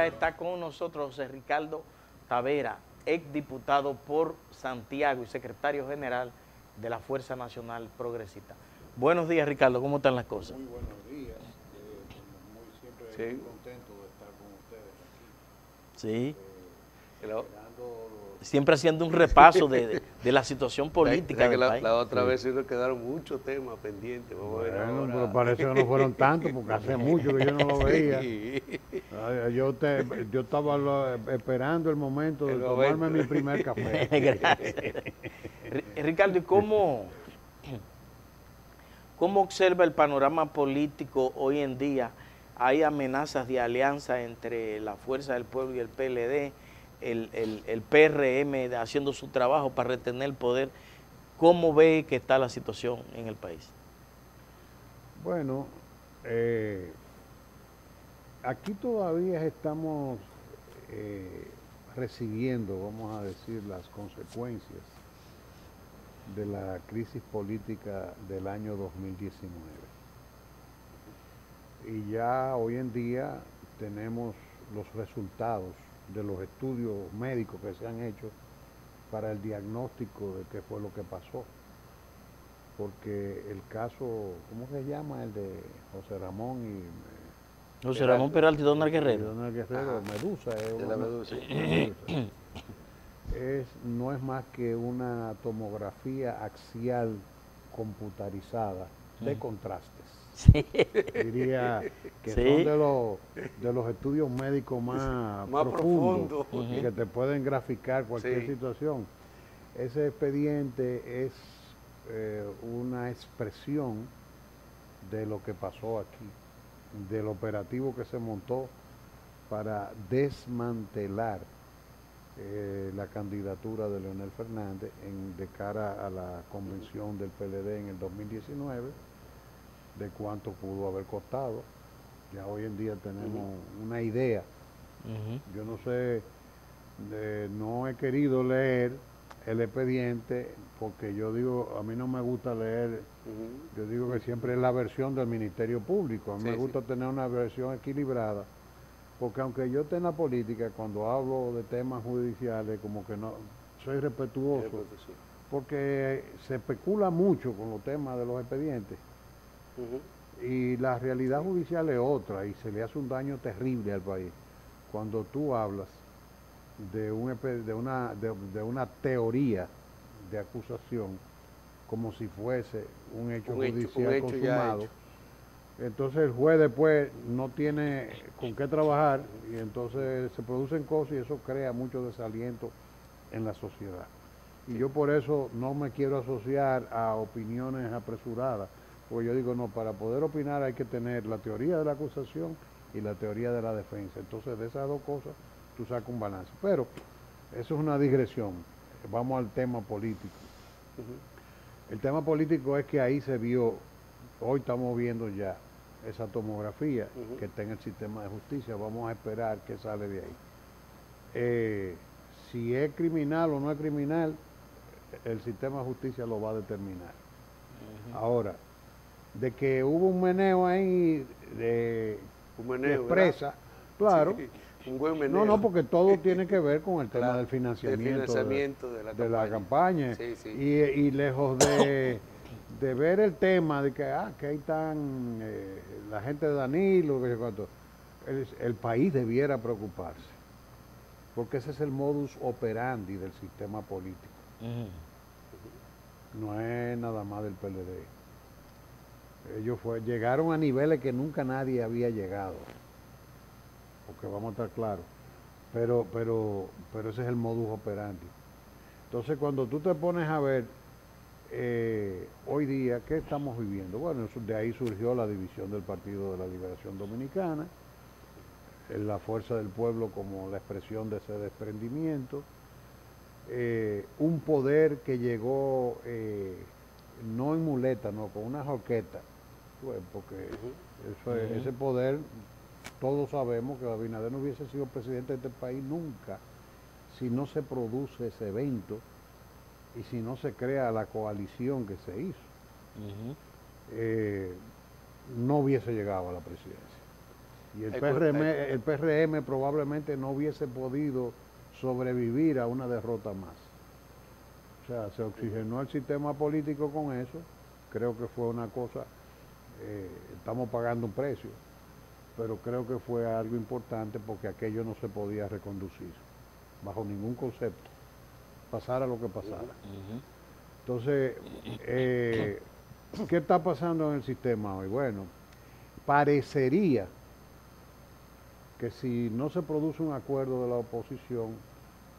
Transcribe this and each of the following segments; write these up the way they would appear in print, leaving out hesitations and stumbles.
días está con nosotros José Ricardo Tavera, exdiputado por Santiago y secretario general de la Fuerza Nacional Progresista. Buenos días, Ricardo, ¿cómo están las cosas? Muy buenos días, siempre muy contento de estar con ustedes aquí. Sí. Esperando Siempre haciendo un repaso de la situación política del país. La otra vez sí nos quedaron muchos temas pendientes. Bueno, pero parece que no fueron tantos, porque hace mucho que yo no lo veía. Yo estaba esperando el momento de tomarme mi primer café. Gracias. Ricardo, ¿y cómo observa el panorama político hoy en día? Hay amenazas de alianza entre la Fuerza del Pueblo y el PLD, el PRM haciendo su trabajo para retener el poder. ¿Cómo ve que está la situación en el país? Bueno, aquí todavía estamos recibiendo, vamos a decir, las consecuencias de la crisis política del año 2019. Y ya hoy en día tenemos los resultados de los estudios médicos que se han hecho para el diagnóstico de qué fue lo que pasó. Porque el caso, ¿cómo se llama? El de José Ramón y... José Ramón Peralta y Donald Guerrero. Donald Guerrero, Medusa. De la Medusa. No es más que una tomografía axial computarizada de contrastes. Sí. Diría que Sí. son de los estudios médicos más profundos y que te pueden graficar cualquier situación. Ese expediente es una expresión de lo que pasó aquí, del operativo que se montó para desmantelar la candidatura de Leonel Fernández de cara a la convención del PLD en el 2019, de cuánto pudo haber costado. Ya hoy en día tenemos una idea. Yo no sé, no he querido leer el expediente porque yo digo, a mí no me gusta leer, yo digo que siempre es la versión del Ministerio Público. A mí me gusta tener una versión equilibrada, porque aunque yo esté en la política, cuando hablo de temas judiciales, como que no soy respetuoso, porque se especula mucho con los temas de los expedientes. Y la realidad judicial es otra, y se le hace un daño terrible al país cuando tú hablas de una teoría de acusación como si fuese un hecho judicial consumado. Entonces el juez después no tiene con qué trabajar y entonces se producen cosas y eso crea mucho desaliento en la sociedad. Y yo por eso no me quiero asociar a opiniones apresuradas, porque yo digo, no, para poder opinar hay que tener la teoría de la acusación y la teoría de la defensa. Entonces de esas dos cosas tú sacas un balance. Pero eso es una digresión. Vamos al tema político. El tema político es que ahí se vio, hoy estamos viendo ya esa tomografía que está en el sistema de justicia. Vamos a esperar qué sale de ahí. Si es criminal o no es criminal, el sistema de justicia lo va a determinar. Ahora, de que hubo un meneo ahí de presa, claro. Un buen meneo. No, porque todo tiene que ver con el tema del financiamiento de la campaña. Y lejos de ver el tema de que ahí están la gente de Danilo, el país debiera preocuparse, porque ese es el modus operandi del sistema político. No es nada más del PLD. Ellos llegaron a niveles que nunca nadie había llegado, porque vamos a estar claros, pero ese es el modus operandi. Entonces cuando tú te pones a ver hoy día, ¿qué estamos viviendo? Bueno, de ahí surgió la división del Partido de la Liberación Dominicana, la Fuerza del Pueblo como la expresión de ese desprendimiento, un poder que llegó no en muleta, no, con una jorqueta, porque ese poder, todos sabemos que Abinader no hubiese sido presidente de este país nunca si no se produce ese evento y si no se crea la coalición que se hizo. No hubiese llegado a la presidencia. Y el PRM probablemente no hubiese podido sobrevivir a una derrota más. O sea, se oxigenó el sistema político con eso. Creo que fue una cosa, estamos pagando un precio, pero creo que fue algo importante porque aquello no se podía reconducir, bajo ningún concepto, pasara lo que pasara. Entonces, ¿qué está pasando en el sistema hoy? Bueno, parecería que si no se produce un acuerdo de la oposición,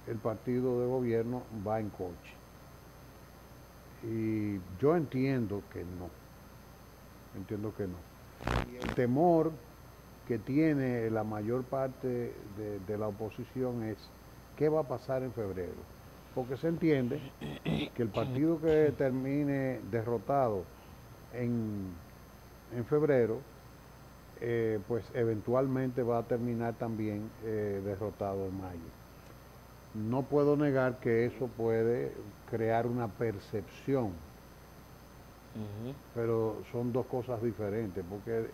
el partido de gobierno va en coche. Y yo entiendo que no. Y el temor que tiene la mayor parte de la oposición es qué va a pasar en febrero. Porque se entiende que el partido que termine derrotado en febrero, pues eventualmente va a terminar también derrotado en mayo. No puedo negar que eso puede crear una percepción, pero son dos cosas diferentes, porque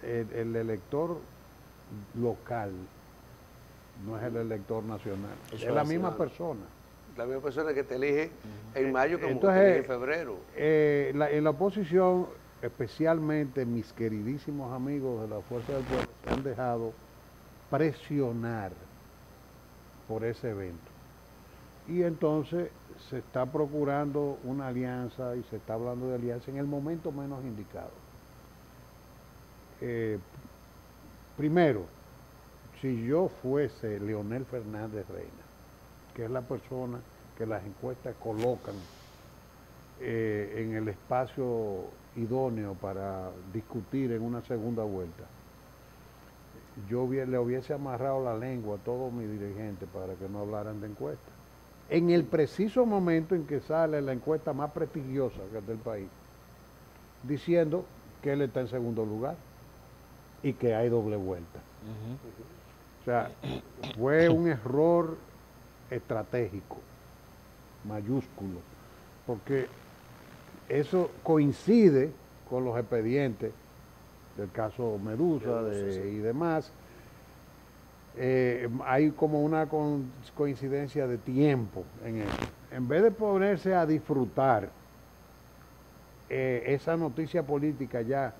el elector local no es el elector nacional, es la misma persona. La misma persona que te elige en mayo como que te elige en febrero. En la oposición, especialmente mis queridísimos amigos de la Fuerza del Pueblo, se han dejado presionar por ese evento. Y entonces se está procurando una alianza y se está hablando de alianza en el momento menos indicado. Primero, si yo fuese Leonel Fernández Reina, que es la persona que las encuestas colocan en el espacio idóneo para discutir en una segunda vuelta, yo le hubiese amarrado la lengua a todos mis dirigentes para que no hablaran de encuestas. En el preciso momento en que sale la encuesta más prestigiosa que es del país, diciendo que él está en segundo lugar y que hay doble vuelta. O sea, fue un error estratégico, mayúsculo, porque eso coincide con los expedientes del caso Medusa y demás. Hay como una coincidencia de tiempo en eso. En vez de ponerse a disfrutar esa noticia política ya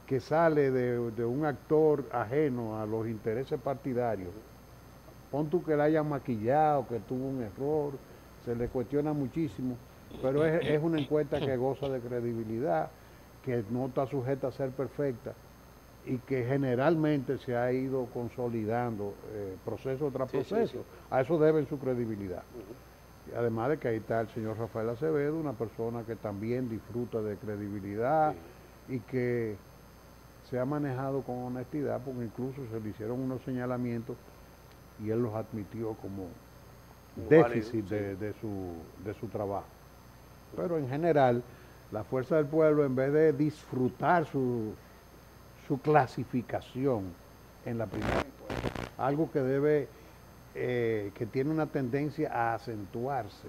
que sale de un actor ajeno a los intereses partidarios, pon tú que la hayan maquillado, que tuvo un error, se le cuestiona muchísimo, pero es una encuesta que goza de credibilidad, que no está sujeta a ser perfecta y que generalmente se ha ido consolidando proceso tras proceso. A eso deben su credibilidad. Además de que ahí está el señor Rafael Acevedo, una persona que también disfruta de credibilidad y que se ha manejado con honestidad, porque incluso se le hicieron unos señalamientos y él los admitió como déficit de su trabajo. Pero en general, la Fuerza del Pueblo, en vez de disfrutar su clasificación en la primera encuesta, algo que debe, que tiene una tendencia a acentuarse,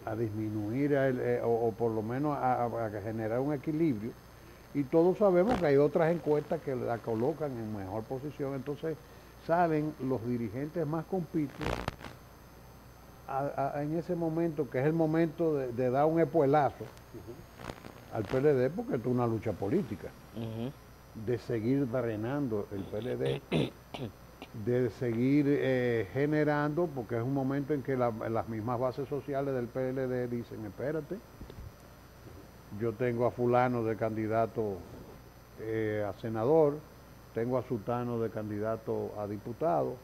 a disminuir o por lo menos a generar un equilibrio, y todos sabemos que hay otras encuestas que la colocan en mejor posición, entonces salen los dirigentes más compitidos en ese momento, que es el momento de dar un espuelazo al PLD, porque esto es una lucha política, de seguir drenando el PLD, de seguir generando, porque es un momento en que las mismas bases sociales del PLD dicen, espérate, yo tengo a fulano de candidato a senador, tengo a sultano de candidato a diputado,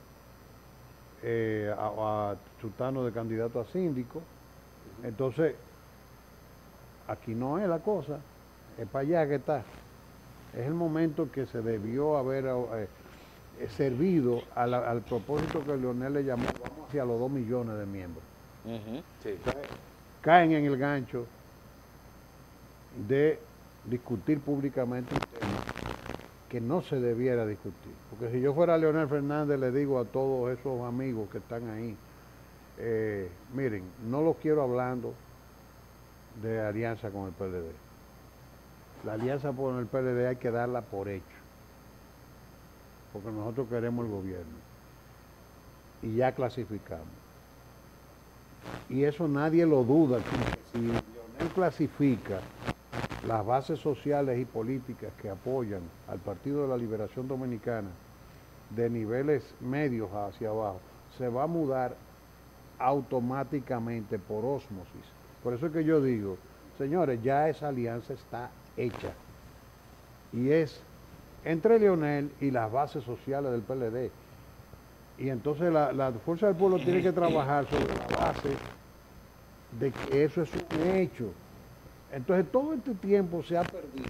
a sultano de candidato a síndico. Entonces, aquí no es la cosa, es para allá que está. Es el momento que se debió haber servido al propósito que Leonel le llamó, vamos hacia los 2 millones de miembros. Caen en el gancho de discutir públicamente un tema que no se debiera discutir. Porque si yo fuera Leonel Fernández, le digo a todos esos amigos que están ahí, miren, no los quiero hablando de alianza con el PLD. La alianza con el PLD hay que darla por hecho. porque nosotros queremos el gobierno. Y ya clasificamos. Y eso nadie lo duda. Si Leonel clasifica, las bases sociales y políticas que apoyan al Partido de la Liberación Dominicana de niveles medios hacia abajo, se va a mudar automáticamente por ósmosis. Por eso es que yo digo, señores, ya esa alianza está hecha. Y es entre Leonel y las bases sociales del PLD. Y entonces la Fuerza del Pueblo tiene que trabajar sobre la base de que eso es un hecho. Entonces todo este tiempo se ha perdido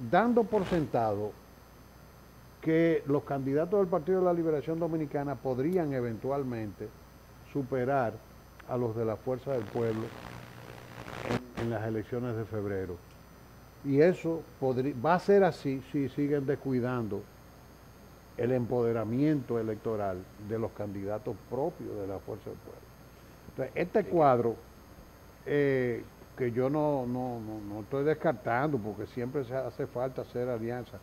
dando por sentado que los candidatos del Partido de la Liberación Dominicana podrían eventualmente superar a los de la Fuerza del Pueblo en las elecciones de febrero. Y eso va a ser así si siguen descuidando el empoderamiento electoral de los candidatos propios de la Fuerza del Pueblo. Entonces, este cuadro, que yo no estoy descartando, porque siempre se hace falta hacer alianzas,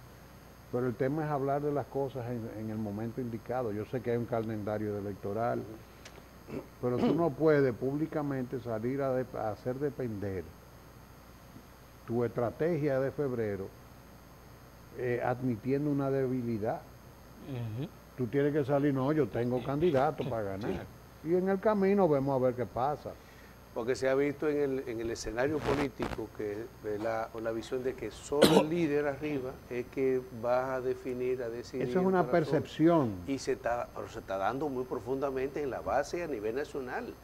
pero el tema es hablar de las cosas en el momento indicado. Yo sé que hay un calendario electoral, pero tú no puedes públicamente salir a hacer depender tu estrategia de febrero admitiendo una debilidad. Tú tienes que salir, no, yo tengo candidato para ganar. Y en el camino vemos a ver qué pasa. Porque se ha visto en el escenario político que la visión de que solo el líder arriba es que va a definir, a decidir. Eso es una percepción. Y se está dando muy profundamente en la base y a nivel nacional.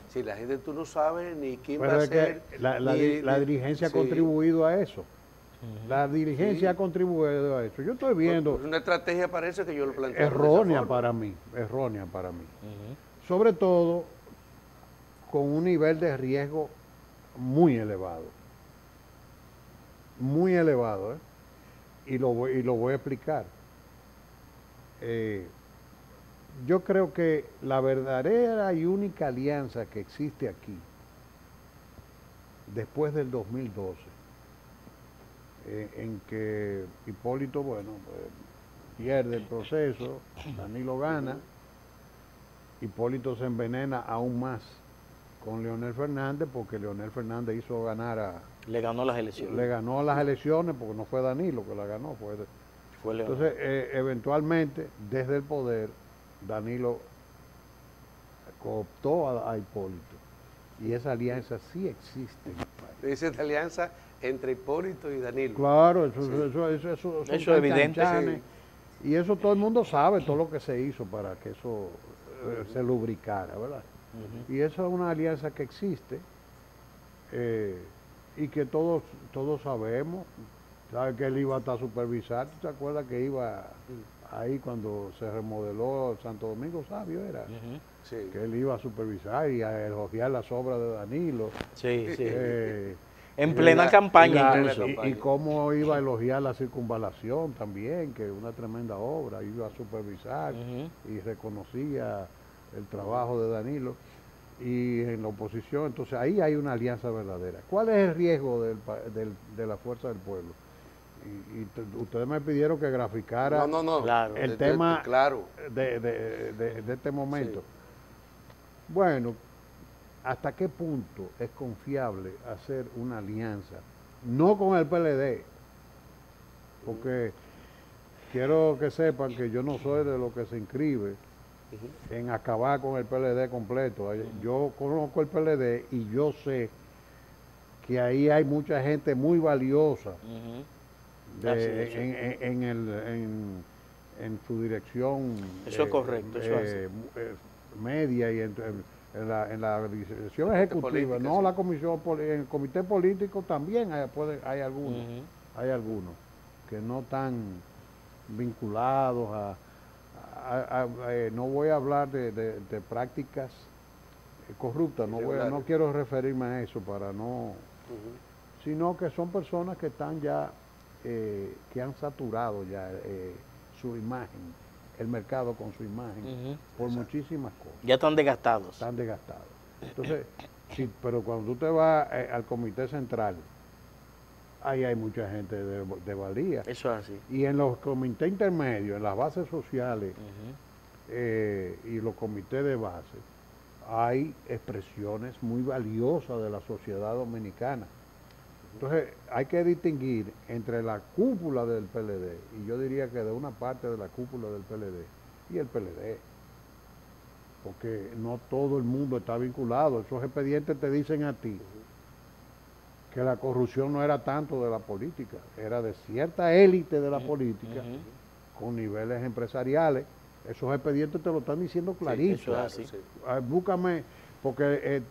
Si la gente tú no sabes ni quién va a ser. La dirigencia ha contribuido a eso. La dirigencia ha contribuido a eso. Yo estoy viendo. Una estrategia parece que yo lo planteo. Errónea para mí. Sobre todo con un nivel de riesgo muy elevado. Muy elevado, ¿eh? Y lo voy a explicar. Yo creo que la verdadera y única alianza que existe aquí, después del 2012, en que Hipólito, bueno, pierde el proceso, Danilo gana, Hipólito se envenena aún más con Leonel Fernández, porque Leonel Fernández hizo ganar a... Le ganó las elecciones. Le ganó las elecciones, porque no fue Danilo que la ganó, fue Leonel. Entonces, eventualmente, desde el poder, Danilo cooptó a Hipólito. Y esa alianza sí existe en el país. Esa alianza entre Hipólito y Danilo. Claro, eso es evidente. Sí. Y eso todo el mundo sabe, todo lo que se hizo para que eso se lubricara, ¿verdad? Y eso es una alianza que existe y que todos sabemos. ¿Sabes que él iba a estar supervisar? ¿Tú te acuerdas que iba ahí cuando se remodeló Santo Domingo Sabio? Era que él iba a supervisar y a elogiar las obras de Danilo. Sí. En plena campaña incluso. Y cómo iba a elogiar la circunvalación también, que es una tremenda obra, iba a supervisar y reconocía el trabajo de Danilo. Y en la oposición, entonces ahí hay una alianza verdadera. ¿Cuál es el riesgo de la Fuerza del Pueblo? Y ustedes me pidieron que graficara claro, el tema de este momento. Sí. Bueno, ¿hasta qué punto es confiable hacer una alianza? No con el PLD, porque quiero que sepan que yo no soy de los que se inscribe en acabar con el PLD completo. Yo conozco el PLD y yo sé que ahí hay mucha gente muy valiosa en su dirección. Eso es correcto, eso media y en la dirección ejecutiva, no la comisión, en el comité político también hay algunos que no están vinculados no voy a hablar de prácticas corruptas, no quiero referirme a eso para no, sino que son personas que están ya, que han saturado ya su imagen, el mercado con su imagen, por muchísimas cosas. Ya están desgastados. Están desgastados. Entonces, pero cuando tú te vas al comité central ahí hay mucha gente de valía. Eso es así. Y en los comités intermedios, en las bases sociales y los comités de base, hay expresiones muy valiosas de la sociedad dominicana. Entonces, hay que distinguir entre la cúpula del PLD, y yo diría que de una parte de la cúpula del PLD, y el PLD. Porque no todo el mundo está vinculado. Esos expedientes te dicen a ti que la corrupción no era tanto de la política, era de cierta élite de la política con niveles empresariales. Esos expedientes te lo están diciendo clarito. Sí, eso es así. Búscame, porque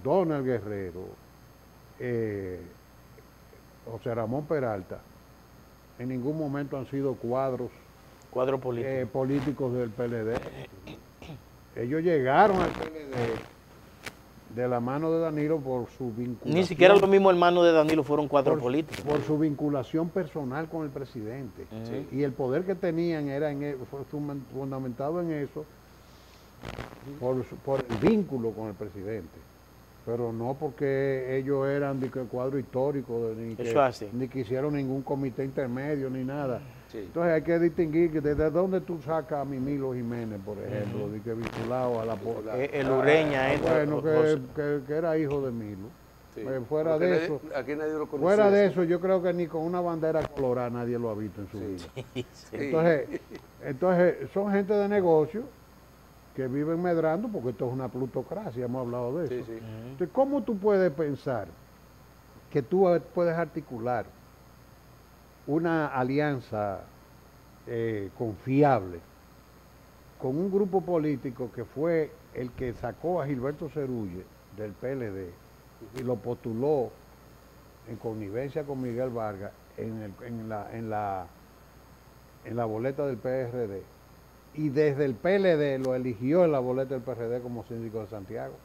Donald Guerrero, José Ramón Peralta, en ningún momento han sido cuadros políticos del PLD. Ellos llegaron al PLD de la mano de Danilo por su vinculación. Ni siquiera los mismos hermanos de Danilo fueron cuadros políticos. Por su vinculación personal con el presidente. Y el poder que tenían era fue fundamentado en eso, por el vínculo con el presidente. Pero no porque ellos eran de cuadro histórico, ni que hicieron ningún comité intermedio, ni nada. Sí. Entonces hay que distinguir que desde dónde tú sacas a Mimilo Jiménez, por ejemplo, de que vinculado a la el Ureña, bueno, que era hijo de Milo. Sí. Fuera de eso, aquí nadie lo conocía. Fuera de eso, yo creo que ni con una bandera colorada nadie lo ha visto en su vida. Entonces, son gente de negocio que viven medrando, porque esto es una plutocracia, hemos hablado de eso. Sí. Entonces, ¿cómo tú puedes pensar que tú puedes articular una alianza confiable con un grupo político que fue el que sacó a Gilberto Cerulle del PLD y lo postuló en connivencia con Miguel Vargas en la boleta del PRD, y desde el PLD lo eligió en la boleta del PRD como síndico de Santiago?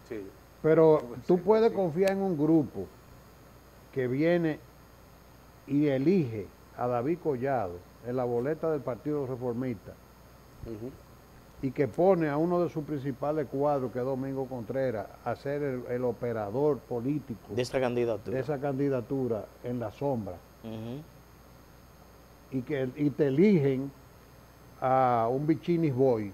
Sí. Pero tú puedes confiar en un grupo que viene y elige a David Collado en la boleta del Partido Reformista y que pone a uno de sus principales cuadros, que es Domingo Contreras, a ser el operador político de esa candidatura en la sombra, y te eligen a un Bichinis Boy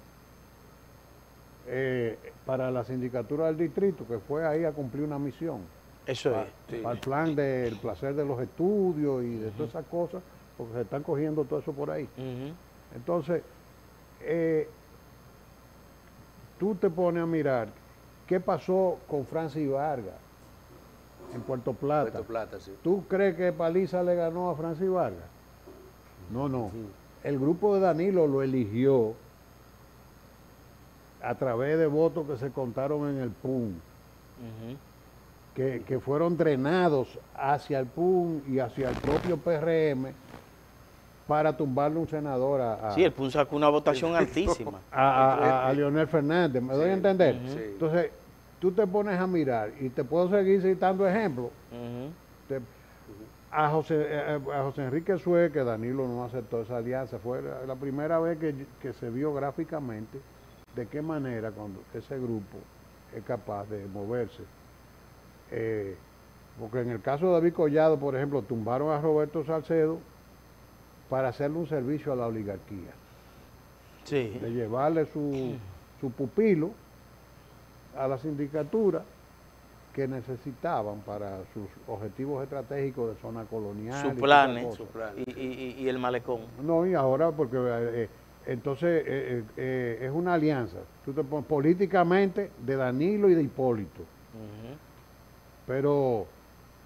para la sindicatura del distrito, que fue ahí a cumplir una misión. Eso es. Para el plan del placer de los estudios y de todas esas cosas, porque se están cogiendo todo eso por ahí. Entonces, tú te pones a mirar qué pasó con Francis Vargas en Puerto Plata. Sí. ¿Tú crees que Paliza le ganó a Francis Vargas? No. El grupo de Danilo lo eligió a través de votos que se contaron en el PUN. Que fueron drenados hacia el PUN y hacia el propio PRM para tumbarle un senador sí, el PUN sacó una votación altísima. A Leonel Fernández, ¿me doy a entender? Entonces, tú te pones a mirar, y te puedo seguir citando ejemplos. A José Enrique Suez, que Danilo no aceptó esa alianza, fue la primera vez que se vio gráficamente de qué manera cuando ese grupo es capaz de moverse. Porque en el caso de David Collado, por ejemplo, tumbaron a Roberto Salcedo para hacerle un servicio a la oligarquía. Sí. De llevarle su pupilo a la sindicatura que necesitaban para sus objetivos estratégicos de zona colonial. Sus planes y el malecón. No, y ahora porque entonces es una alianza. Tú te pones políticamente de Danilo y de Hipólito. Pero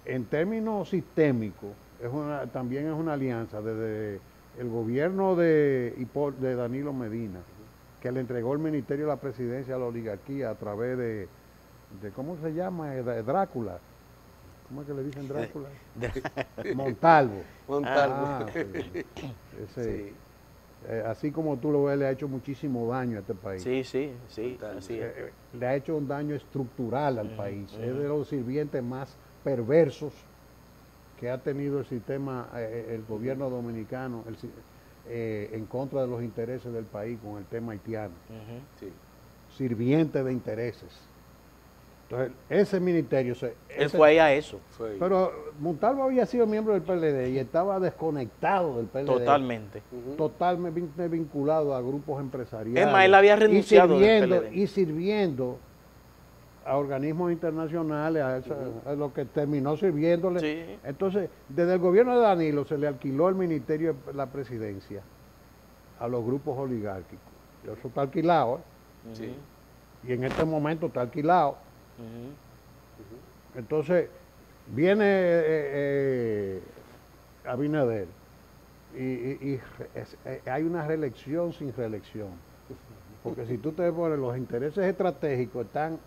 en términos sistémicos, también es una alianza desde el gobierno de Danilo Medina, que le entregó el Ministerio de la Presidencia a la oligarquía a través de ¿cómo se llama? De Drácula. ¿Cómo es que le dicen Drácula? Montalvo. Sí. Así como tú lo ves, le ha hecho muchísimo daño a este país. Sí, así es. Le ha hecho un daño estructural al país. Es de los sirvientes más perversos que ha tenido el sistema, el gobierno dominicano, en contra de los intereses del país con el tema haitiano. Sirviente de intereses. Entonces, ese ministerio... Él fue ahí a eso. Pero Montalvo había sido miembro del PLD y estaba desconectado del PLD. Totalmente. Totalmente vinculado a grupos empresariales. Es más, él había renunciado del PLD. Y sirviendo a organismos internacionales, a lo que terminó sirviéndole. Sí. Entonces, desde el gobierno de Danilo se le alquiló el ministerio de la presidencia a los grupos oligárquicos. Eso está alquilado, Sí. Y en este momento está alquilado. Entonces, viene Abinader y hay una reelección sin reelección. Porque si tú te pones, los intereses estratégicos están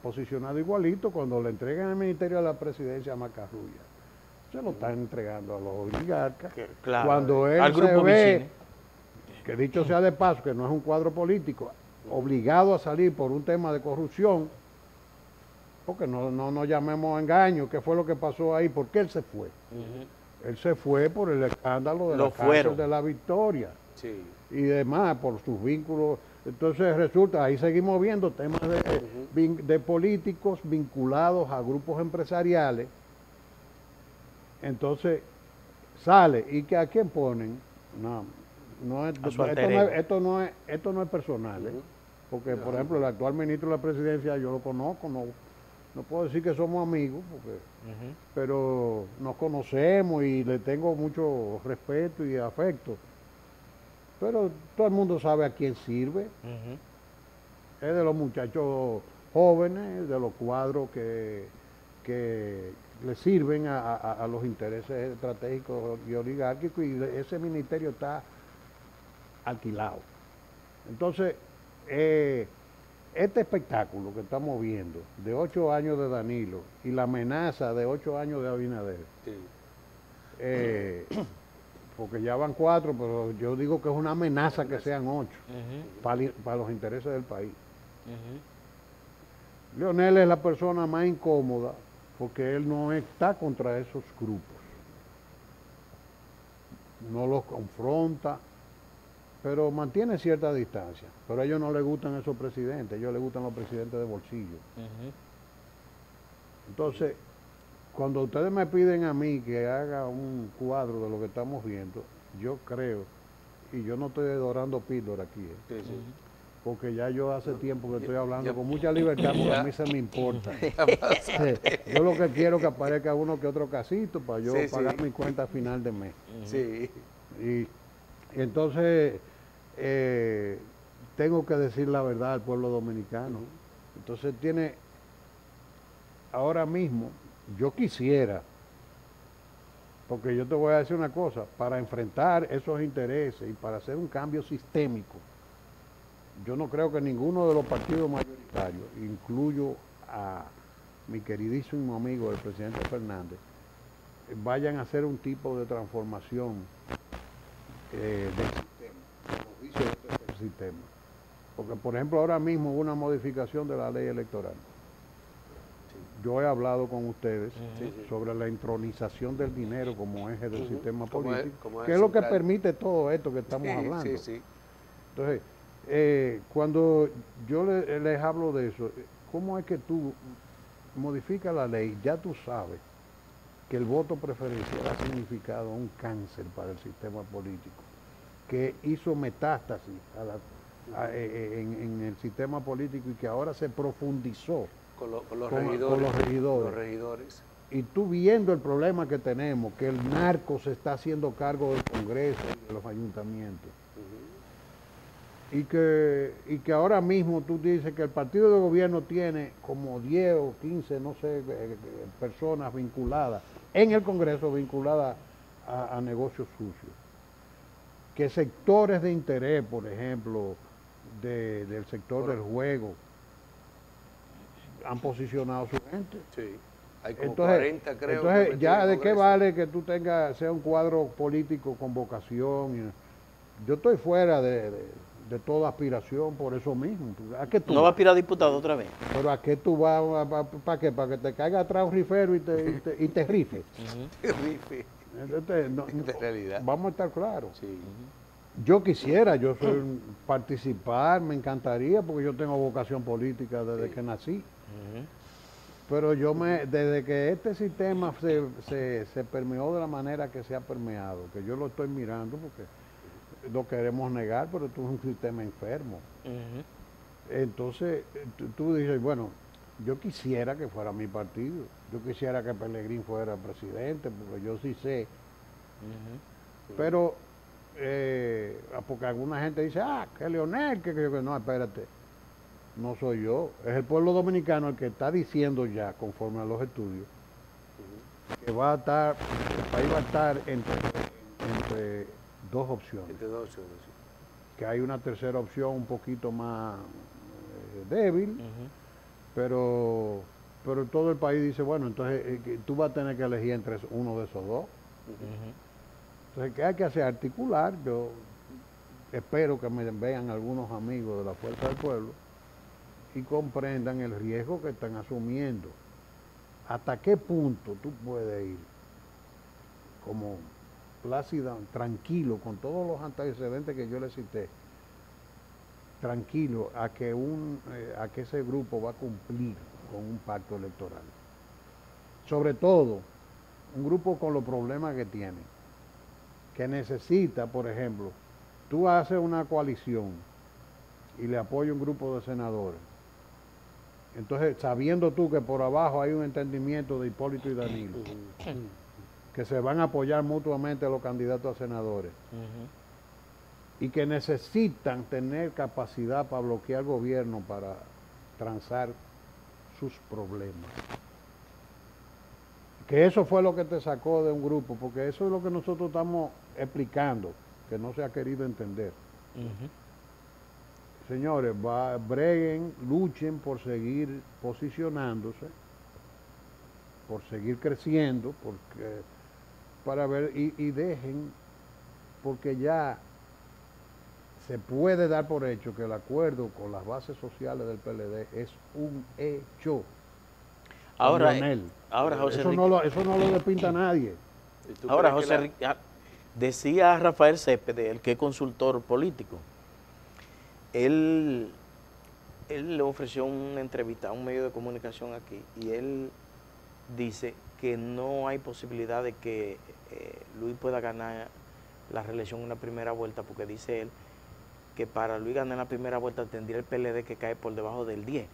posicionados igualito cuando le entregan el ministerio de la presidencia a Macarrulla. Se lo están entregando a los oligarcas. Claro, Cuando él al grupo se ve, Vicini. que dicho sea de paso, que no es un cuadro político, obligado a salir por un tema de corrupción, porque no nos llamemos a engaño, ¿qué fue lo que pasó ahí? ¿Por qué él se fue? Él se fue por el escándalo de la cárcel de La Victoria y demás, por sus vínculos. Entonces resulta, ahí seguimos viendo temas de políticos vinculados a grupos empresariales. Entonces sale, ¿y que a quién ponen? Esto no es personal, porque por ejemplo el actual ministro de la presidencia yo lo conozco, no puedo decir que somos amigos, pero nos conocemos y le tengo mucho respeto y afecto. Pero todo el mundo sabe a quién sirve. Es de los muchachos jóvenes, de los cuadros que le sirven a los intereses estratégicos y oligárquicos, y ese ministerio está alquilado. Entonces, este espectáculo que estamos viendo, de 8 años de Danilo y la amenaza de 8 años de Abinader, porque ya van 4, pero yo digo que es una amenaza que sean 8 para los intereses del país. Leonel es la persona más incómoda porque él no está contra esos grupos, no los confronta, pero mantiene cierta distancia. Pero a ellos no les gustan esos presidentes, a ellos les gustan los presidentes de bolsillo. Entonces, cuando ustedes me piden a mí que haga un cuadro de lo que estamos viendo, yo creo, y yo no estoy dorando píldora aquí, porque ya yo hace tiempo que estoy hablando con mucha libertad, porque a mí se me importa. Yo lo que quiero es que aparezca uno que otro casito para yo pagar mi cuenta a final de mes. Y entonces tengo que decir la verdad al pueblo dominicano. Entonces ahora mismo, yo quisiera, porque yo te voy a decir una cosa, para enfrentar esos intereses y para hacer un cambio sistémico, yo no creo que ninguno de los partidos mayoritarios, incluyo a mi queridísimo amigo el presidente Fernández, vayan a hacer un tipo de transformación del sistema. Porque, por ejemplo, ahora mismo hubo una modificación de la ley electoral. Yo he hablado con ustedes sobre la entronización del dinero como eje del sistema político, que es lo que permite todo esto que estamos hablando. Entonces, cuando yo les hablo de eso, ¿cómo es que tú modificas la ley? Ya tú sabes que el voto preferencial ha significado un cáncer para el sistema político, que hizo metástasis en el sistema político y que ahora se profundizó con los regidores. Y tú viendo el problema que tenemos, que el narco se está haciendo cargo del Congreso y de los ayuntamientos, y que ahora mismo tú dices que el partido de gobierno tiene como 10 o 15, no sé, personas vinculadas en el Congreso, vinculadas a negocios sucios. Que sectores de interés, por ejemplo, del sector del juego, han posicionado su gente. Hay como 40, creo. Entonces, ya de qué vale que tú sea un cuadro político con vocación. Yo estoy fuera de toda aspiración por eso mismo. ¿A qué tú ¿No va a aspirar a diputado otra vez? ¿Pero a qué tú vas? ¿Para qué? ¿Para que te caiga atrás un rifero y te rife? Entonces, de realidad. Vamos a estar claros. Yo quisiera, participar, me encantaría, porque yo tengo vocación política desde que nací. Pero desde que este sistema se permeó de la manera que se ha permeado, que yo lo estoy mirando porque lo queremos negar, pero esto es un sistema enfermo. Entonces, tú dices, bueno, yo quisiera que fuera mi partido, yo quisiera que Pelegrín fuera presidente, porque yo sí sé. Pero, porque alguna gente dice, que Leonel, que no, espérate. No soy yo, es el pueblo dominicano el que está diciendo ya, conforme a los estudios, que el país va a estar entre dos opciones. Entre dos opciones, sí. Que hay una tercera opción un poquito más débil, pero todo el país dice, bueno, entonces tú vas a tener que elegir entre uno de esos dos. Entonces, ¿qué hay que hacer? Articular. Yo espero que me vean algunos amigos de la Fuerza del Pueblo y comprendan el riesgo que están asumiendo. ¿Hasta qué punto tú puedes ir como plácida, tranquilo, con todos los antecedentes que yo le cité, tranquilo a que ese grupo va a cumplir con un pacto electoral? Sobre todo, un grupo con los problemas que tiene, que necesita, por ejemplo, tú haces una coalición y le apoya un grupo de senadores. Entonces, sabiendo tú que por abajo hay un entendimiento de Hipólito y Danilo, que se van a apoyar mutuamente a los candidatos a senadores, y que necesitan tener capacidad para bloquear el gobierno, para transar sus problemas. Que eso fue lo que te sacó de un grupo, porque eso es lo que nosotros estamos explicando, que no se ha querido entender. Señores, breguen, luchen por seguir posicionándose, por seguir creciendo, para ver, y dejen, porque ya se puede dar por hecho que el acuerdo con las bases sociales del PLD es un hecho. Ahora, José eso no lo despinta nadie. Ahora, José, decía Rafael Céspedes, el que es consultor político, él le ofreció una entrevista a un medio de comunicación aquí y él dice que no hay posibilidad de que Luis pueda ganar la reelección en una primera vuelta, porque dice él que para Luis ganar la primera vuelta tendría el PLD que cae por debajo del 10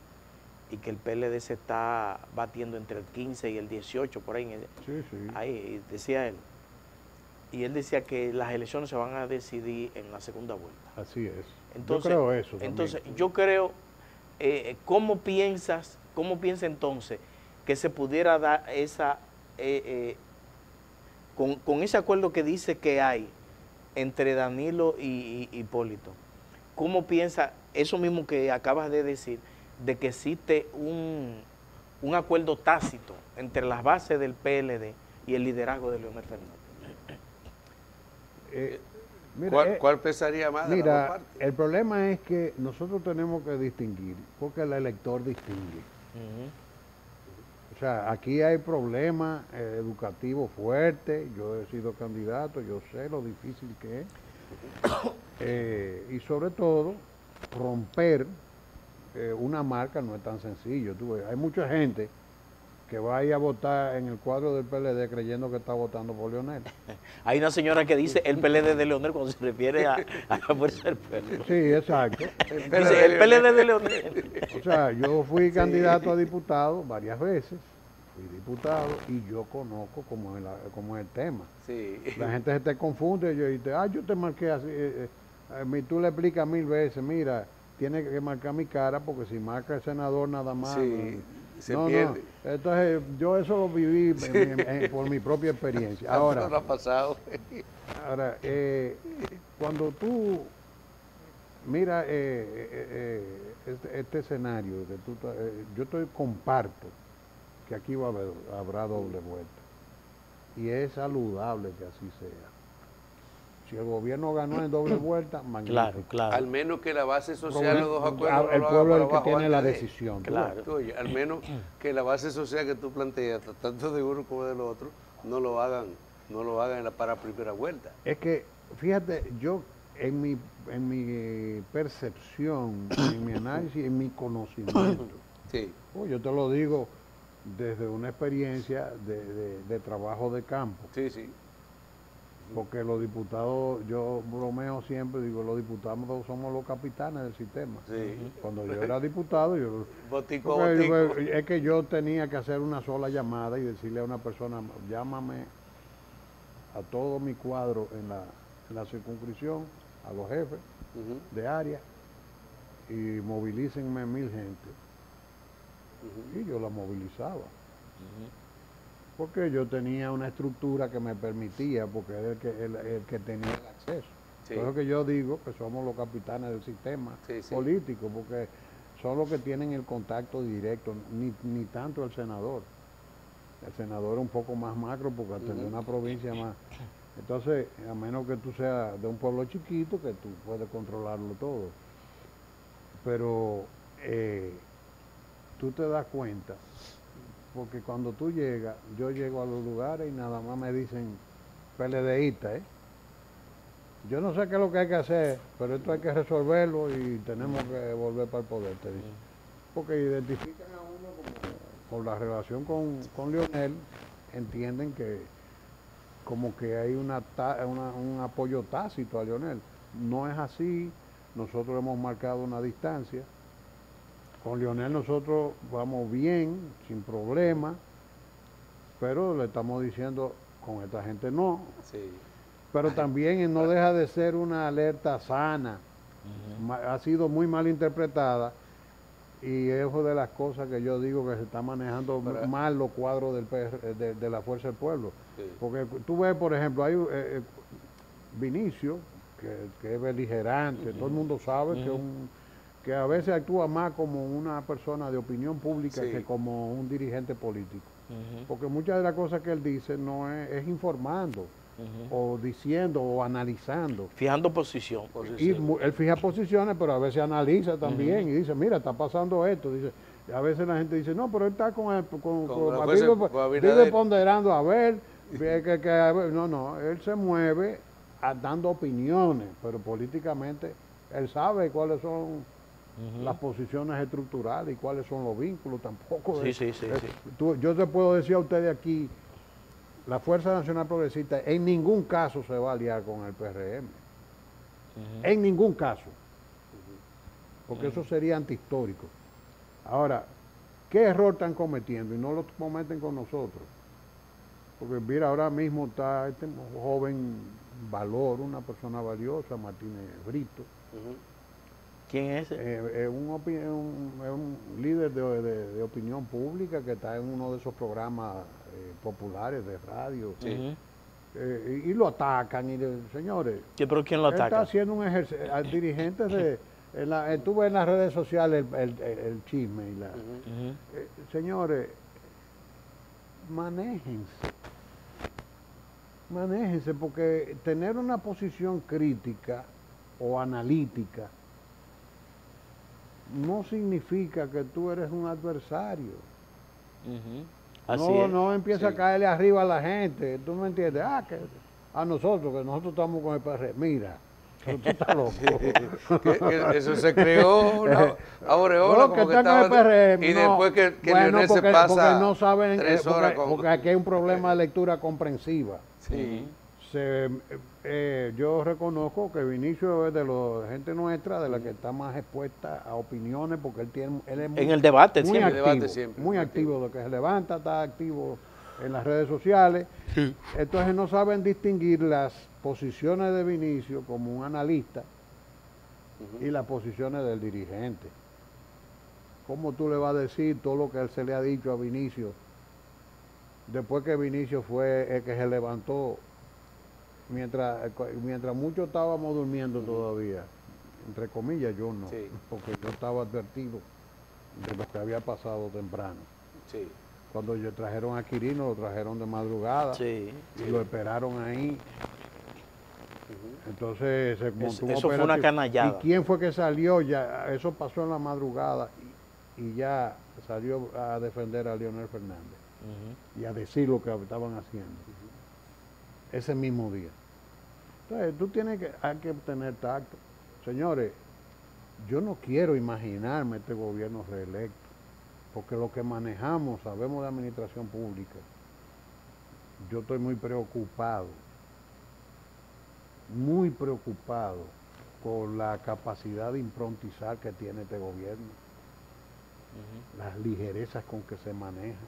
y que el PLD se está batiendo entre el 15 y el 18, por ahí. Ahí decía él. Y él decía que las elecciones se van a decidir en la segunda vuelta. Así es. Entonces, yo creo eso. Entonces, yo creo, ¿cómo piensa entonces que se pudiera dar esa, con ese acuerdo que dice que hay entre Danilo y Hipólito? ¿Cómo piensa eso mismo que acabas de decir, de que existe un acuerdo tácito entre las bases del PLD y el liderazgo de Leonel Fernández? ¿Cuál pesaría más? Mira, el problema es que nosotros tenemos que distinguir, porque el elector distingue. O sea, aquí hay problemas educativos fuertes, yo he sido candidato, yo sé lo difícil que es. Y sobre todo, romper una marca no es tan sencillo. Hay mucha gente que va a ir a votar en el cuadro del PLD creyendo que está votando por Leonel. Hay una señora que dice el PLD de Leonel cuando se refiere a la fuerza del pueblo. Sí, exacto. Dice el PLD de Leonel. O sea, yo fui candidato a diputado varias veces, fui diputado y yo conozco cómo es el tema. Sí. La gente se te confunde, yo te marqué así, tú le explicas 1000 veces, mira, tiene que marcar mi cara porque si marca el senador nada más. Sí. Se pierde. No. Entonces, yo eso lo viví por mi propia experiencia. Ahora, ha pasado. Ahora, cuando tú miras este escenario, yo comparto que aquí habrá doble vuelta. Y es saludable que así sea. Si el gobierno ganó en doble vuelta, magnífico. Claro. Al menos que la base social, los dos acuerdos, el pueblo es el que tiene la decisión. Claro. Oye, al menos que la base social que tú planteas, tanto de uno como del otro, no lo hagan para primera vuelta. Es que, fíjate, yo en mi percepción, en mi análisis, en mi conocimiento, Sí. Yo te lo digo desde una experiencia de trabajo de campo. Sí, sí. Porque los diputados, yo bromeo siempre, digo, los diputados somos los capitanes del sistema. Sí. Cuando yo era diputado, Botico a botico. es que yo tenía que hacer una sola llamada y decirle a una persona, llámame a todo mi cuadro en la circunscripción, a los jefes de área, y movilícenme 1000 gente. Y yo la movilizaba. Porque yo tenía una estructura que me permitía, porque era el que tenía el acceso. Sí. Por eso que yo digo que somos los capitanes del sistema político, porque son los que tienen el contacto directo, ni tanto el senador. El senador es un poco más macro, porque atende una provincia más. Entonces, a menos que tú seas de un pueblo chiquito, que tú puedes controlarlo todo. Pero tú te das cuenta, porque cuando tú llegas, yo llego a los lugares y nada más me dicen PLDista, Yo no sé qué es lo que hay que hacer, pero esto hay que resolverlo y tenemos que volver para el poder, te dicen. Porque identifican a uno como, por la relación con Leonel, entienden que como que hay un apoyo tácito a Leonel. No es así, nosotros hemos marcado una distancia. Con Leonel nosotros vamos bien, sin problema, pero le estamos diciendo, con esta gente no. Sí. Pero también no deja de ser una alerta sana. Ha sido muy mal interpretada y es una de las cosas que yo digo que se está manejando mal los cuadros de la Fuerza del Pueblo. Sí. Porque tú ves, por ejemplo, hay Vinicio, que es beligerante, todo el mundo sabe que a veces actúa más como una persona de opinión pública que como un dirigente político. Porque muchas de las cosas que él dice no es informando, o diciendo, o analizando. Fijando posición. Y él fija posiciones, pero a veces analiza también y dice, mira, está pasando esto. Dice, a veces la gente dice, no, pero él está vive ponderando a ver, no, él se mueve dando opiniones, pero políticamente él sabe cuáles son las posiciones estructurales y cuáles son los vínculos. Tampoco yo te puedo decir a ustedes aquí, la Fuerza Nacional Progresista en ningún caso se va a aliar con el PRM. En ningún caso. Porque eso sería antihistórico. Ahora, ¿qué error están cometiendo? Y no lo cometen con nosotros. Porque mira, ahora mismo está este joven Valor, una persona valiosa, Martínez Brito. ¿Quién es ese? Es un líder de opinión pública que está en uno de esos programas populares de radio. Y lo atacan y señores. ¿Pero quién lo ataca? Está haciendo un ejercicio. Dirigentes tú ves en las redes sociales el chisme. Señores, manéjense, porque tener una posición crítica o analítica no significa que tú eres un adversario. No empieza a caerle arriba a la gente, ¿tú me entiendes? Que a nosotros, que nosotros estamos con el PR, mira, tú estás loco. Eso se creó aureola, como que están con el PRM, y después que Leonel se pasa porque no saben, 3 horas porque aquí hay un problema de lectura comprensiva. Yo reconozco que Vinicio es de la gente nuestra, de la que está más expuesta a opiniones, porque él es en el debate muy siempre. Muy activo, de que se levanta, está activo en las redes sociales. Entonces no saben distinguir las posiciones de Vinicio como un analista y las posiciones del dirigente. ¿Cómo tú le vas a decir todo lo que se le ha dicho a Vinicio después que Vinicio fue el que se levantó? Mientras muchos estábamos durmiendo todavía, entre comillas yo no, porque yo estaba advertido de lo que había pasado temprano. Cuando trajeron a Quirino, lo trajeron de madrugada y lo esperaron ahí. Entonces se montó eso fue una canallada. ¿Y quién fue que salió? Ya eso pasó en la madrugada y ya salió a defender a Leonel Fernández y a decir lo que estaban haciendo ese mismo día. Entonces, hay que tener tacto. Señores, yo no quiero imaginarme este gobierno reelecto. porque lo que manejamos, sabemos de administración pública, yo estoy muy preocupado por la capacidad de improntizar que tiene este gobierno, las ligerezas con que se maneja,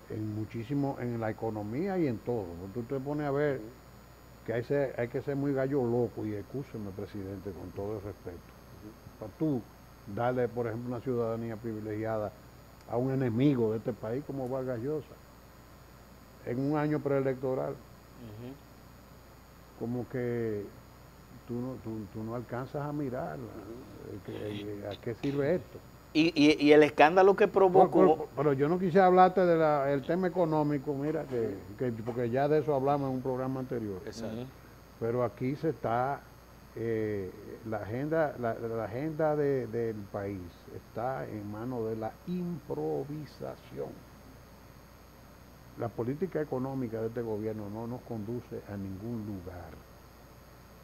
en la economía y en todo. Tú te pones a ver que hay que ser muy gallo loco, y excúseme, presidente, con todo el respeto, para tú darle, por ejemplo, una ciudadanía privilegiada a un enemigo de este país como Vargas Llosa, en un año preelectoral. Como que tú no alcanzas a mirar a qué sirve esto. Y el escándalo que provocó... Pero yo no quise hablarte del tema económico, mira, porque ya de eso hablamos en un programa anterior. Exacto. Pero aquí se está, la agenda del país está en manos de la improvisación. La política económica de este gobierno no nos conduce a ningún lugar.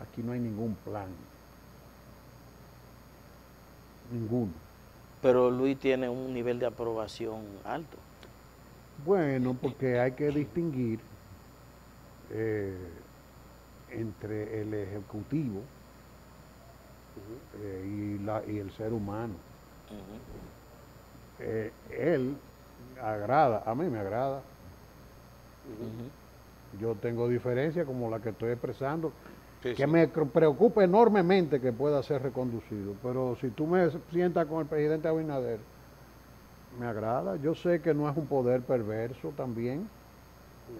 Aquí no hay ningún plan. Ninguno. Pero Luis tiene un nivel de aprobación alto. Bueno, porque hay que distinguir entre el ejecutivo y el ser humano. Él agrada, a mí me agrada. Yo tengo diferencias como la que estoy expresando, que me preocupa enormemente que pueda ser reconducido, pero si tú me sientas con el presidente Abinader, me agrada. Yo sé que no es un poder perverso también,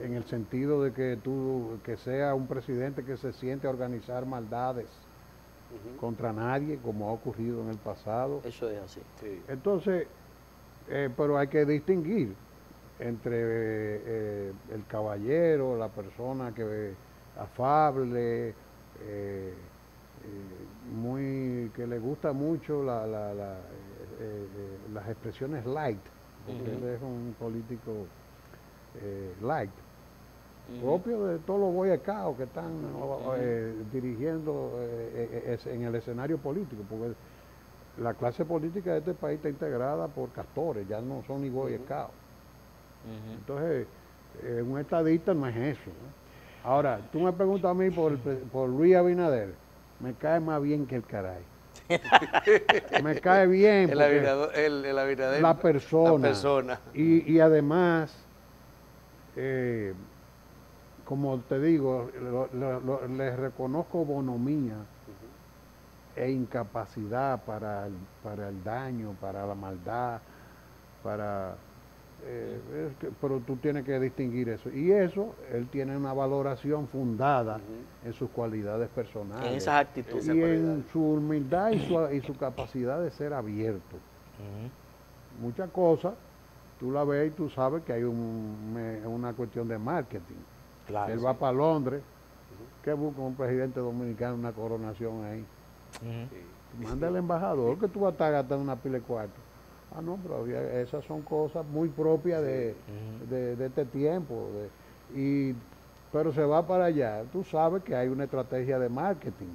en el sentido de que sea un presidente que se siente a organizar maldades contra nadie, como ha ocurrido en el pasado. Eso es así. Sí. Entonces, pero hay que distinguir entre el caballero, la persona que afable, que le gusta mucho las expresiones light, porque él es un político light, propio de todos los Boy Scouts que están dirigiendo en el escenario político, porque la clase política de este país está integrada por castores, ya no son ni Boy Scouts. Entonces, un estadista no es eso, ¿no? Ahora, tú me preguntas a mí por Luis Abinader, me cae más bien que el caray. Me cae bien El Abinader, la persona. Y además, como te digo, le reconozco bonomía e incapacidad para el daño, para la maldad, pero tú tienes que distinguir eso. Y eso, él tiene una valoración fundada en sus cualidades personales. En esas actitudes. Y en su humildad y su capacidad de ser abierto. Muchas cosas, tú la ves y tú sabes que hay una cuestión de marketing. Claro, él va para Londres, que busca un presidente dominicano una coronación ahí. Manda al embajador que tú vas a estar gastando una pila de cuarto. Ah, no, pero esas son cosas muy propias de este tiempo. Pero se va para allá. Tú sabes que hay una estrategia de marketing.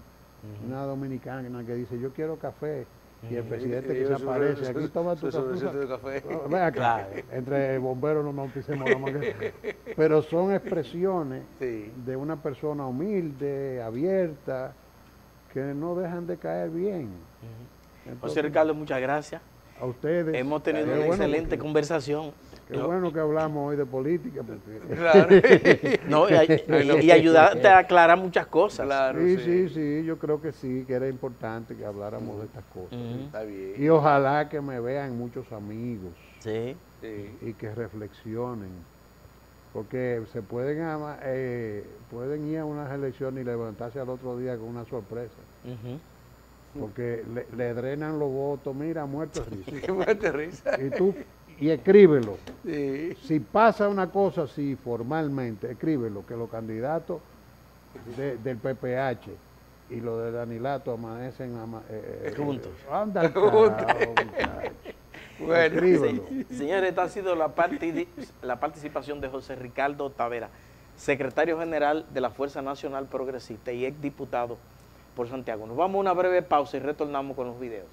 Una dominicana que dice, yo quiero café. Y el presidente que se aparece, aquí toma tu café. Ven acá, entre bomberos no nos pisemos la mano. Pero son expresiones de una persona humilde, abierta, que no dejan de caer bien. Entonces, José Ricardo, muchas gracias. A ustedes. Hemos tenido una excelente conversación. Qué bueno que hablamos hoy de política. Porque... Claro. No, y ayudarte a aclarar muchas cosas. Claro, sí, yo creo que sí, que era importante que habláramos de estas cosas. Está bien. Y ojalá que me vean muchos amigos. Sí. Y que reflexionen. Porque se pueden ir a unas elecciones y levantarse al otro día con una sorpresa. Porque le drenan los votos, mira, muerto de risa. Muerto de risa. Y escríbelo. Sí. Si pasa una cosa así formalmente, escríbelo, que los candidatos del PPH y los de Danilato amanecen juntos. Anda, Bueno, escríbelo. Señores, esta ha sido la participación de José Ricardo Tavera, secretario general de la Fuerza Nacional Progresista y exdiputado por Santiago. Nos vamos a una breve pausa y retornamos con los videos.